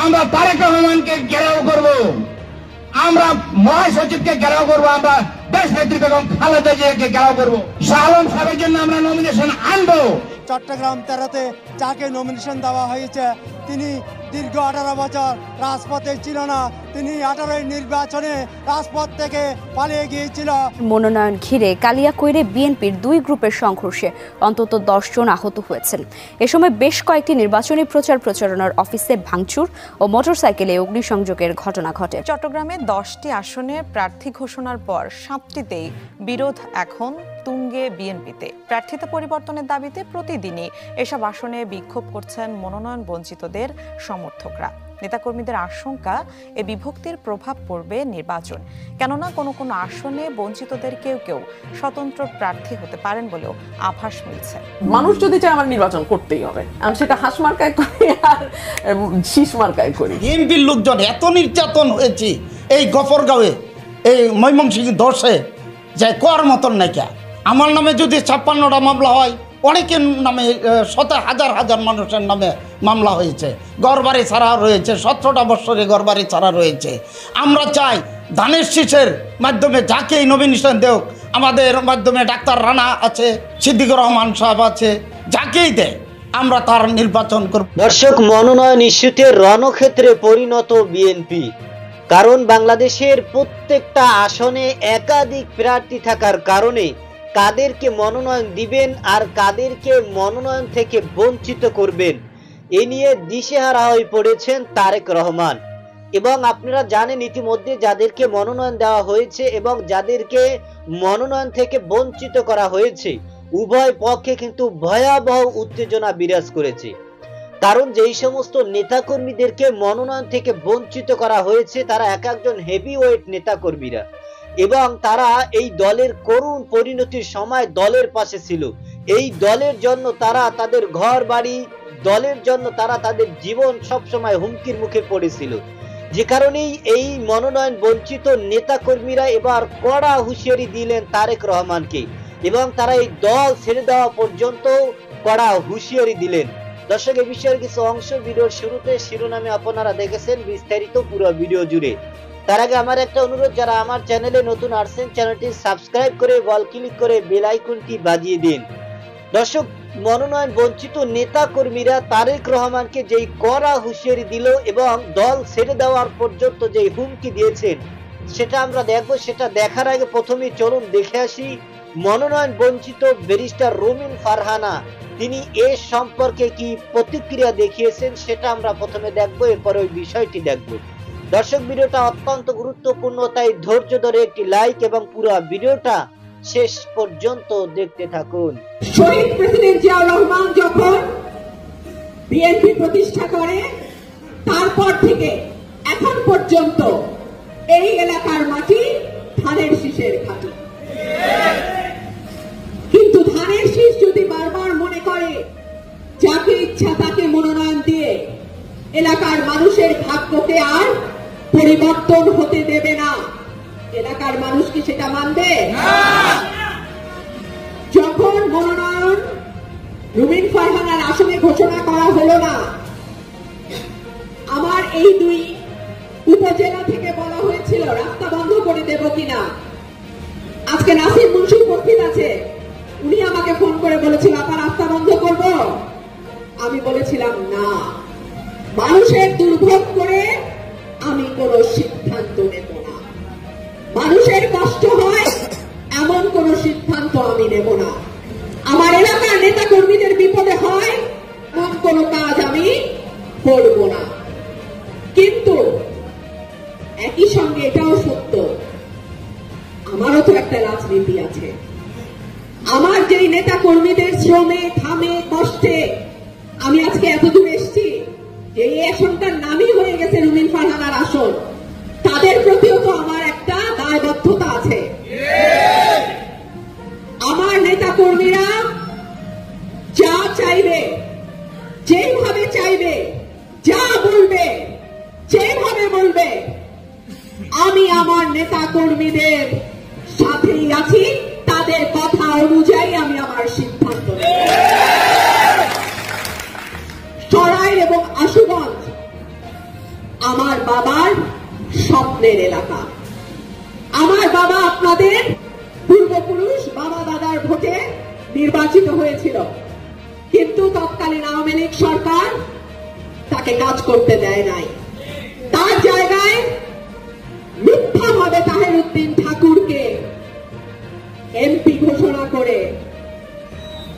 আমরা তারেক রহমানকে ঘেরাও করব, আমরা মহাসচিবকে ঘেরাও করব, আমরা দেশ নেত্রী বেগম খালেদা জিয়াকে ঘেরাও করব, শাহ আলম সাহেবের জন্য আমরা নমিনেশন আনবো। চট্টগ্রাম 13-তে যাকে নমিনেশন দেওয়া হয়েছে তিনি দীর্ঘ 18 বছর রাজপথে ছিল না, তিনি 18 নির্বাচনে রাজপথ থেকে পালিয়ে গিয়েছিল। মনোনয়ন ঘিরে কালিয়াকৈরে বিএনপির 2 গ্রুপের সংঘর্ষে অন্তত 10 জন আহত হয়েছেন। এ সময় বেশ কয়েকটি নির্বাচনী প্রচারণার অফিসে ভাঙচুর ও মোটরসাইকেলে অগ্নিসংযোগের ঘটনা ঘটে। চট্টগ্রামে 10টি আসনে প্রার্থী ঘোষণার পর 7টিতেই বিরোধ এখন তুঙ্গে বিএনপিতে। প্রার্থিতা পরিবর্তনের দাবিতে প্রতিদিনই এসব আসনে বিক্ষোভ করছেন মনোনয়ন বঞ্চিতদের সমর্থকরা। নেতাকর্মীদের আশঙ্কা এ বিভক্তির প্রভাব পড়বে নির্বাচন, কেননা কোনো কোনো আসনে বঞ্চিতদের কেউ কেউ স্বতন্ত্র প্রার্থী হতে পারেন বলেও আভাস মিলছে। মানুষ যদি চায় আমার নির্বাচন করতেই হবে, আমি সেটা হাঁস মার্কায় করি আর শীষ মার্কায় করি। বিএনপির লোকজন এত নির্যাতন হয়েছে এই গফরগাঁওয়ে, এই ময়মনসিংহ 10-এ যে কর মতন নাইকা। আমার নামে যদি 56টা মামলা হয়, অনেকের নামে হাজার হাজার মানুষের নামে মামলা হয়েছে, ঘরবাড়ি ছাড়া রয়েছে, 17টা বছরে ঘরবাড়ি ছাড়া রয়েছে। আমরা চাই ধানের শীষের মাধ্যমে যাকেই নমিনেশন দেওক, আমাদের মাধ্যমে ডাক্তার রানা আছে, সিদ্দিকুর রহমান সাহেব আছে, যাকেই দেয় আমরা তার নির্বাচন করব। দর্শক, মনোনয়ন ইস্যুতে রণক্ষেত্রে পরিণত বিএনপি, কারণ বাংলাদেশের প্রত্যেকটা আসনে একাধিক প্রার্থী থাকার কারণে কাদেরকে মনোনয়ন দিবেন আর কাদেরকে মনোনয়ন থেকে বঞ্চিত করবেন এ নিয়ে দিশেহারা হয়ে পড়েছেন তারেক রহমান। এবং আপনারা জানেন ইতিমধ্যে যাদেরকে মনোনয়ন দেওয়া হয়েছে এবং যাদেরকে মনোনয়ন থেকে বঞ্চিত করা হয়েছে, উভয় পক্ষে কিন্তু ভয়াবহ উত্তেজনা বিরাজ করেছে। কারণ যেই সমস্ত নেতাকর্মীদেরকে মনোনয়ন থেকে বঞ্চিত করা হয়েছে তারা এক একজন হেভিওয়েট নেতাকর্মীরা, এবং তারা এই দলের করুণ পরিণতির সময় দলের পাশে ছিল। এই দলের জন্য তারা তাদের ঘর বাড়ি, দলের জন্য তারা তাদের জীবন সবসময় হুমকির মুখে পড়েছিল। যে কারণেই এই মনোনয়ন বঞ্চিত নেতাকর্মীরা এবার কড়া হুঁশিয়ারি দিলেন তারেক রহমানকে, এবং তারা এই দল ছেড়ে দেওয়া পর্যন্ত কড়া হুঁশিয়ারি দিলেন। দর্শক, এই বিষয়ের কিছু অংশ ভিডিওর শুরুতে শিরোনামে আপনারা দেখেছেন, বিস্তারিত পুরো ভিডিও জুড়ে। তার আগে আমার একটা অনুরোধ, যারা আমার চ্যানেলে নতুন আসছেন চ্যানেলটি সাবস্ক্রাইব করে বল ক্লিক করে বেল আইকনটি বাজিয়ে দিন। দর্শক, মনোনয়ন বঞ্চিত নেতা কর্মীরা তারেক রহমানকে যেই কড়া হুঁশিয়ারি দিল এবং দল ছেড়ে দেওয়ার পর্যন্ত যেই হুমকি দিয়েছেন সেটা আমরা দেখব। সেটা দেখার আগে প্রথমে চলুন দেখে আসি মনোনয়ন বঞ্চিত ব্যারিস্টার রুমিন ফারহানা তিনি এ সম্পর্কে কি প্রতিক্রিয়া দেখিয়েছেন সেটা আমরা প্রথমে দেখব, এরপর ওই বিষয়টি দেখব। দর্শক, ভিডিওটা অত্যন্ত গুরুত্বপূর্ণ, তাই ধৈর্য ধরে একটি লাইক এবং পুরো ভিডিওটা শেষ পর্যন্ত দেখতে থাকুন। শহীদ প্রেসিডেন্ট জিয়াউর রহমান যখন বিএনপি প্রতিষ্ঠা করে তারপর থেকে এখন পর্যন্ত এই এলাকার মাটি ধানের শীষের ঘাঁটি। কিন্তু ধানের শীষ যদি বারবার মনে করে যাকে ইচ্ছা তাকে মনোনয়ন দিয়ে এলাকার মানুষের ভাগ্যকে আর পরিবর্তন হতে দেবে না, এলাকার মানুষ কি সেটা মানবে? যখন মনোনয়ন রুমিন ফারহানার আসনে ঘোষণা করা হলো না, আমার এই 2 উপজেলা থেকে বলা হয়েছিল রাস্তা বন্ধ করে দেব কিনা। আজকে নাসির মুন্সি উপস্থিত আছে, উনি আমাকে ফোন করে বলেছিল আপনার রাস্তা বন্ধ করব। আমি বলেছিলাম না, মানুষের দুর্ভোগ করে আমি কোনো সিদ্ধান্ত নেব না, মানুষের কষ্ট হয় এমন কোন সিদ্ধান্ত আমি নেব না, আমার এলাকার নেতা কর্মীদের বিপদে হয় এমন কোন কাজ আমি করব না। কিন্তু একই সঙ্গে এটাও সত্য, আমারও তো একটা রাজনীতি আছে। আমার যেই নেতা কর্মীদের শ্রমে ঘামে কষ্টে আমি আজকে এতদূর এসেছি, এই আসনটার নামই হয়ে গেছে রুমিন ফারহানার আসন, তাদের প্রতিও তো আমার একটা দায়বদ্ধতা আছে। আমার নেতা কর্মীরা যা চাইবে, যেভাবে চাইবে, যা বলবে, যেভাবে বলবে, আমি আমার নেতা কর্মীদের সাথেই আছি, তাদের কথা অনুযায়ী আমি আমার সিদ্ধান্ত নেব। বাবার স্বপ্নের এলাকা। আমার বাবা আপনাদের পূর্বপুরুষ বাবা দাদার ভোটে নির্বাচিত হয়েছিল, কিন্তু তৎকালীন আওয়ামী লীগ সরকার তাকে কাজ করতে দেয় নাই। তার জায়গায় মিথ্যাভাবে তাহেরউদ্দিন ঠাকুরকে এমপি ঘোষণা করে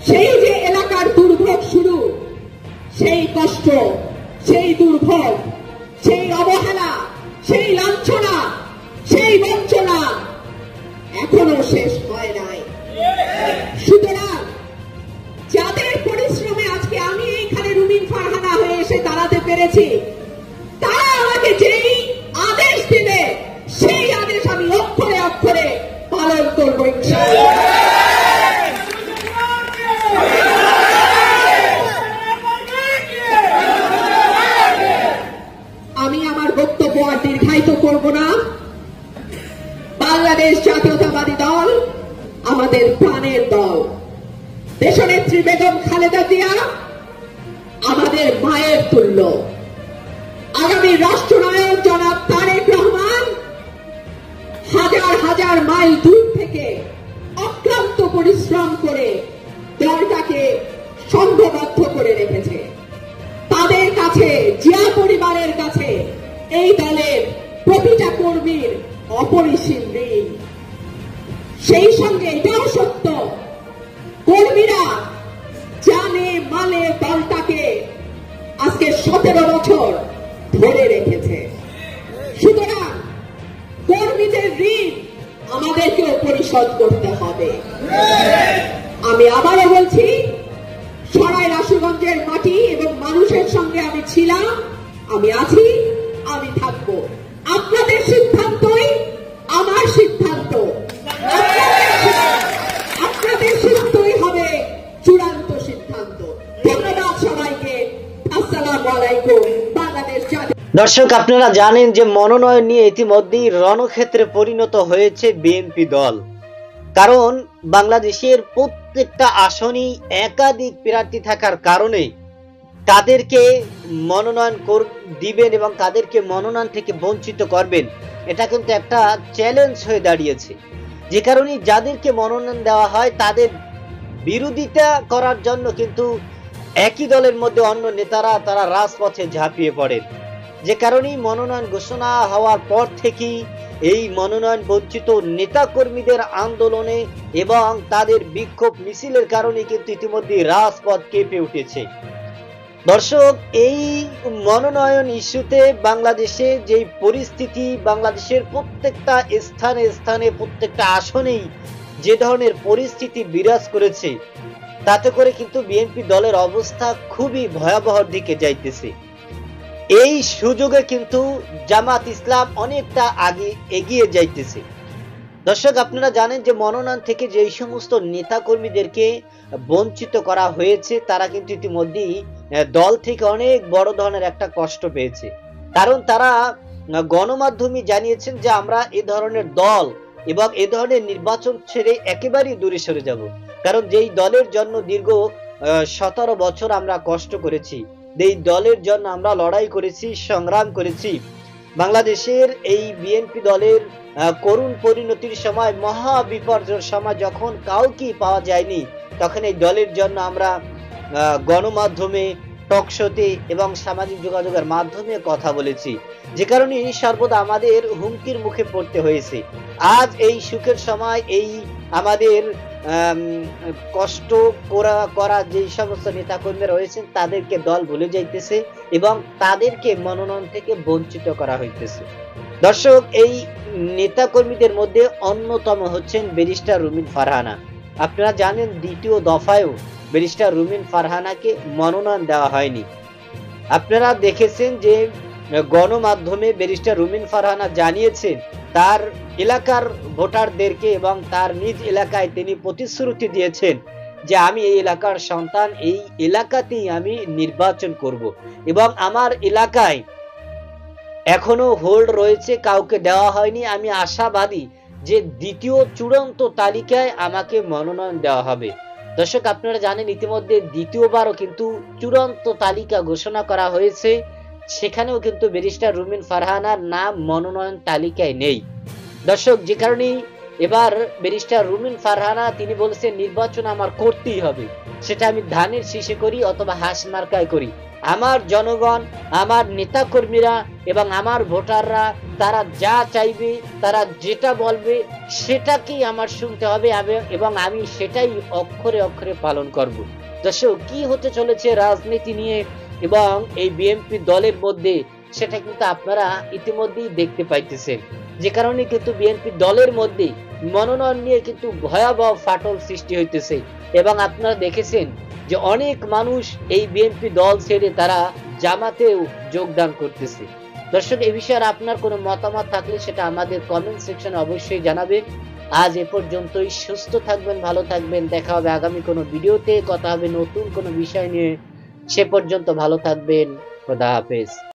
সেই যে এলাকার দুর্ভোগ শুরু, সেই কষ্ট, সেই দুর্ভোগ, সেই অবহেলা, সেই লাঞ্ছনা, সেই বঞ্চনা এখনো শেষ হয় নাই। সুতরাং যাদের পরিশ্রমে আজকে আমি এইখানে রুমিন ফারহানা হয়ে এসে দাঁড়াতে পেরেছি, তারা আমাকে যেই আদেশ দেবে সেই আদেশ আমি অক্ষরে অক্ষরে পালন করবো ইনশাআল্লাহ। আমি আমার বক্তব্য আর দীর্ঘায়িত করব না। বাংলাদেশ জাতীয়তাবাদী দল আমাদের প্রাণের দল। দেশনেত্রী বেগম খালেদা জিয়া আমাদের মায়ের তুল্য। আগামী রাষ্ট্রনায়ক জনাব তারেক রহমান হাজার হাজার মাইল দূর থেকে অক্লান্ত পরিশ্রম করে দলটাকে সংঘবদ্ধ করে রেখেছে। তাদের কাছে, জিয়া পরিবারের কাছে এই দলের প্রতিটা কর্মীর অপরিসীম ঋণ। সেই সঙ্গে এটাও সত্য, কর্মীরা জানে মালে দলটাকে আজকে 17 বছর ধরে রেখেছে। সুতরাং কর্মীদের ঋণ আমাদেরকেও পরিশোধ করতে হবে। আমি আবারও বলছি, সরাই রাসুগঞ্জের মাটি এবং মানুষের সঙ্গে আমি ছিলাম, আমি আছি, আমি থাকবো। আপনাদের সিদ্ধান্তই আমার সিদ্ধান্ত, আপনাদের সিদ্ধান্তই হবে চূড়ান্ত সিদ্ধান্ত। ধন্যবাদ সবাইকে। আসসালামু আলাইকুম। বাংলাদেশ দর্শক, আপনারা জানেন যে মনোনয়ন নিয়ে ইতিমধ্যেই রণক্ষেত্রে পরিণত হয়েছে বিএনপি দল। কারণ বাংলাদেশের প্রত্যেকটা আসনই একাধিক প্রার্থী থাকার কারণে কাদেরকে মনোনয়ন দিবেন এবং কাদেরকে মনোনয়ন থেকে বঞ্চিত করবেন, এটা কিন্তু একটা চ্যালেঞ্জ হয়ে দাঁড়িয়েছে। যে কারণে যাদেরকে মনোনয়ন দেওয়া হয় তাদের বিরোধিতা করার জন্য কিন্তু একই দলের মধ্যে অন্য নেতারা তারা রাজপথে ঝাঁপিয়ে পড়েন। যে কারণেই মনোনয়ন ঘোষণা হওয়ার পর থেকেই এই মনোনয়ন বঞ্চিত নেতা কর্মীদের আন্দোলনে এবং তাদের বিক্ষোভ মিছিলের কারণে কিন্তু ইতিমধ্যে রাজপথ কেঁপে উঠেছে। দর্শক, এই মনোনয়ন ইস্যুতে বাংলাদেশে যে পরিস্থিতি, বাংলাদেশের প্রত্যেকটা স্থানে স্থানে প্রত্যেকটা আসনেই যে ধরনের পরিস্থিতি বিরাজ করেছে, তাতে করে কিন্তু বিএনপি দলের অবস্থা খুবই ভয়াবহ দিকে যাইতেছে। এই সুযোগে কিন্তু জামাত ইসলাম অনেকটা আগে এগিয়ে যাইতেছে। দর্শক, আপনারা জানেন যে মনোনয়ন থেকে যেই সমস্ত নেতা কর্মীদেরকে বঞ্চিত করা হয়েছে তারা কিন্তু ইতিমধ্যেই দল থেকে অনেক বড় ধরনের একটা কষ্ট পেয়েছে। কারণ তারা গণমাধ্যমে জানিয়েছেন যে আমরা এ ধরনের দল এবং এ ধরনের নির্বাচন ছেড়ে একেবারেই দূরে সরে যাব। কারণ যেই দলের জন্য দীর্ঘ 17 বছর আমরা কষ্ট করেছি, এই দলের জন্য আমরা লড়াই করেছি, সংগ্রাম করেছি, বাংলাদেশের এই বিএনপি দলের করুণ পরিণতির সময়, মহা বিপর্যয়ের সময় যখন কাউকে পাওয়া যায়নি, তখন এই দলের জন্য আমরা গণমাধ্যমে, টকশোতে এবং সামাজিক যোগাযোগের মাধ্যমে কথা বলেছি। যে কারণে সর্বদা আমাদের হুমকির মুখে পড়তে হয়েছে। আজ এই সুখের সময় এই আমাদের কষ্ট করা যে সমস্ত নেতাকর্মীরা রয়েছেন তাদেরকে দল ভুলে যাইতেছে এবং তাদেরকে মনোনয়ন থেকে বঞ্চিত করা হইতেছে। দর্শক, এই নেতাকর্মীদের মধ্যে অন্যতম হচ্ছেন ব্যারিস্টার রুমিন ফারহানা। আপনারা জানেন দ্বিতীয় দফায়ও ব্যারিস্টার রুমিন ফারহানাকে মনোনয়ন দেওয়া হয়নি। আপনারা দেখেছেন যে গণমাধ্যমে ব্যারিস্টার রুমিন ফারহানা জানিয়েছেন তার এলাকার ভোটারদেরকে এবং তার নিজ এলাকায় তিনি প্রতিশ্রুতি দিয়েছেন যে আমি এই এলাকার সন্তান, এই এলাকাতেই আমি নির্বাচন করব এবং আমার এলাকায় এখনো হোল্ড রয়েছে, কাউকে দেওয়া হয়নি। আমি আশাবাদী যে দ্বিতীয় চূড়ান্ত তালিকায় আমাকে মনোনয়ন দেওয়া হবে। দর্শক, আপনারা জানেন ইতিমধ্যে দ্বিতীয়বারও কিন্তু চূড়ান্ত তালিকা ঘোষণা করা হয়েছে। সেখানেও কিন্তু ব্যারিস্টার রুমিন ফারহানার নাম মনোনয়ন তালিকায় নেই। দর্শক, যে কারণে এবার ব্যারিস্টার রুমিন ফারহানা তিনি বলেছেন নির্বাচন আমার করতেই হবে, সেটা আমি ধানের শীষে করি অথবা হাঁস মার্কায় করি। আমার জনগণ, আমার নেতাকর্মীরা এবং আমার ভোটাররা তারা যা চাইবে, তারা যেটা বলবে সেটাকেই আমার শুনতে হবে এবং আমি সেটাই অক্ষরে অক্ষরে পালন করব। দর্শক, কি হতে চলেছে রাজনীতি নিয়ে এবং এই বিএনপি দলের মধ্যে সেটা কিন্তু আপনারা ইতিমধ্যেই দেখতে পাইতেছেন। যে কারণে কিন্তু বিএনপি দলের মধ্যে মনোনয়ন নিয়ে কিন্তু ভয়াবহ ফাটল সৃষ্টি হইতেছে এবং আপনারা দেখেছেন যে অনেক মানুষ এই বিএনপি দল ছেড়ে তারা জামাতেও যোগদান করতেছে। দর্শক, এই বিষয়ে আপনার কোনো মতামত থাকলে সেটা আমাদের কমেন্ট সেকশনে অবশ্যই জানাবেন। আজ এ পর্যন্তই। সুস্থ থাকবেন, ভালো থাকবেন। দেখা হবে আগামী কোনো ভিডিওতে, কথা হবে নতুন কোনো বিষয় নিয়ে। সে পর্যন্ত ভালো থাকবেন। খোদা হাফেজ।